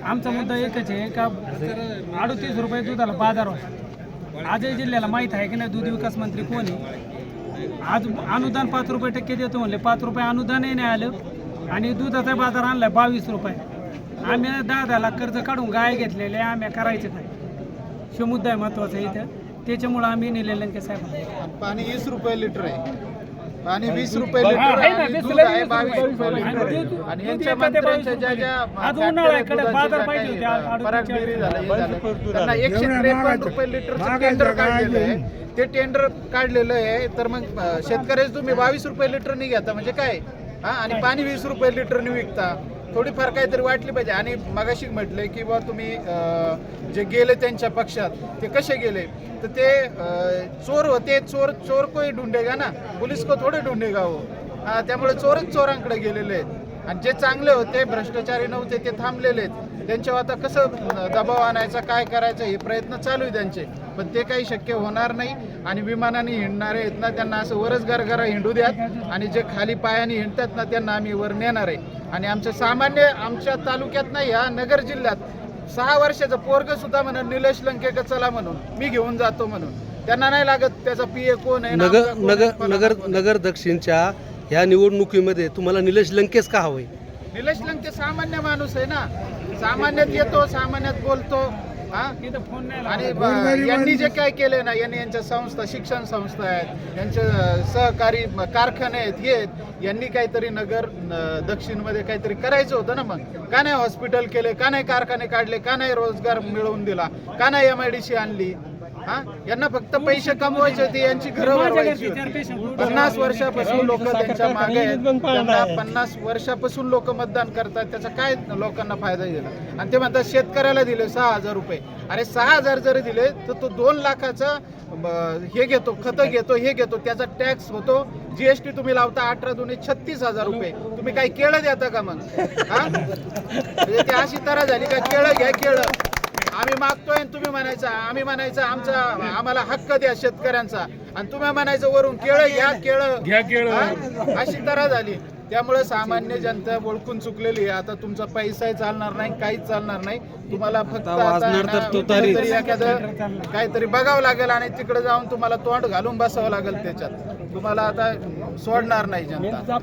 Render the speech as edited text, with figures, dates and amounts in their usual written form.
आमचा मुद्दा एकच आहे का 38 रुपये दुधाला बाजार होता. आजही जिल्ह्याला माहीत आहे की नाही दूध विकास मंत्री कोण आहे. आज अनुदान 5% देतो म्हणले, 5 रुपये अनुदानही नाही आलं आणि दुधाचा बाजार आणलाय 22 रुपये. आम्ही 10 लाख कर्ज काढून गाय घेतलेले, आम्ही करायचे नाही. शो मुद्दा आहे महत्वाचा इथं, त्याच्यामुळे आम्ही निलेश लंके साहेब. पाणी 20 रुपये लिटर आहे, पाणी 20 रुपये लिटर आणि दूध आहे 22 रुपये लिटर. आणि यांच्या मंत्र्यांच्या ज्या ज्या परागगिरी झालं त्यांना 153 रुपये लिटरचं टेंडर काढलेलं आहे. ते टेंडर काढलेलं आहे तर मग शेतकऱ्याच तुम्ही 22 रुपये लिटरनी घेता म्हणजे काय हा, आणि पाणी 20 रुपये लिटरनी विकता. थोडीफार काहीतरी वाटली पाहिजे. आणि मगाशी म्हटले की बा तुम्ही जे गेले त्यांच्या पक्षात ते कसे गेले तर ते चोर होते. चोर कोई ढूंढेगा ना, पोलीस को थोडे ढूंढेगा हो. त्यामुळे चोरच चोरांकडे गेलेले आहेत आणि जे चांगले होते भ्रष्टाचारी नव्हते ते थांबलेले आहेत. त्यांच्यावर आता कसं दबाव आणायचा काय करायचं हे प्रयत्न चालू आहे त्यांचे, पण ते काही शक्य होणार नाही. आणि विमानाने हिंडणारे आहेत ना त्यांना असं वरच गरगरा हिंडू द्यात आणि जे खाली पायाने हिंडतात ना त्यांना आम्ही वर नेणार आहे. आणि आमचं सामान्य आमच्या तालुक्यात नाही, या नगर जिल्ह्यात 6 वर्षाचं पोरग सुद्धा म्हणून निलेश लंके चला म्हणून मी घेऊन जातो म्हणून त्यांना नाही लागत त्याचा पीए कोण आहे. नगर दक्षिणच्या ह्या निवडणुकीमध्ये तुम्हाला निलेश लंकेच का हवंय? निलेश लंके सामान्य माणूस आहे ना, सामान्यात येतो सामान्यात बोलतो. आणि यांनी जे काय केले ना, यांनी यांच्या संस्था शिक्षण संस्था आहेत, यांचे सहकारी कारखाने आहेत, हे आहेत. यांनी काहीतरी नगर दक्षिणमध्ये काहीतरी करायचं होतं ना. मग का नाही हॉस्पिटल केले, का नाही कारखाने काढले, का नाही रोजगार मिळवून दिला, का नाही MIDC आणली. यांना फक्त पैसे कमवायचे होते, यांची घरं वाढवायची होती. 50 वर्षापासून लोक त्यांच्या मागे आहेत. त्यांना 50 वर्षापासून लोक मतदान करतात, त्याचा काय लोकांना फायदा दिला. आणि ते म्हणतात शेतकऱ्याला दिले 6,000 रुपये. अरे 6,000 जरी दिले तर तो 2 लाखाचा हे घेतो, खतं घेतो, हे घेतो, त्याचा टॅक्स होतो. GST तुम्ही लावता 18 दुने 36,000 रुपये. तुम्ही काही केळं देता का मग? म्हणजे ती अशी तरा झाली का केळं घ्या केळं आम्ही मागतोय आणि तुम्ही म्हणायचं आम्ही म्हणायचं आम्हाला हक्क द्या शेतकऱ्यांचा आणि तुम्ही म्हणायचं वरून केळं घ्या केळं अशी तऱ्हा झाली. त्यामुळे सामान्य जनता ओळखून चुकलेली आहे. आता तुमचा पैसाही चालणार नाही, काहीच चालणार नाही. तुम्हाला फक्त एखादं काहीतरी बघावं लागेल आणि तिकडे जाऊन तुम्हाला तोंड घालून बसावं लागेल. त्याच्यात तुम्हाला आता सोडणार नाही जनता.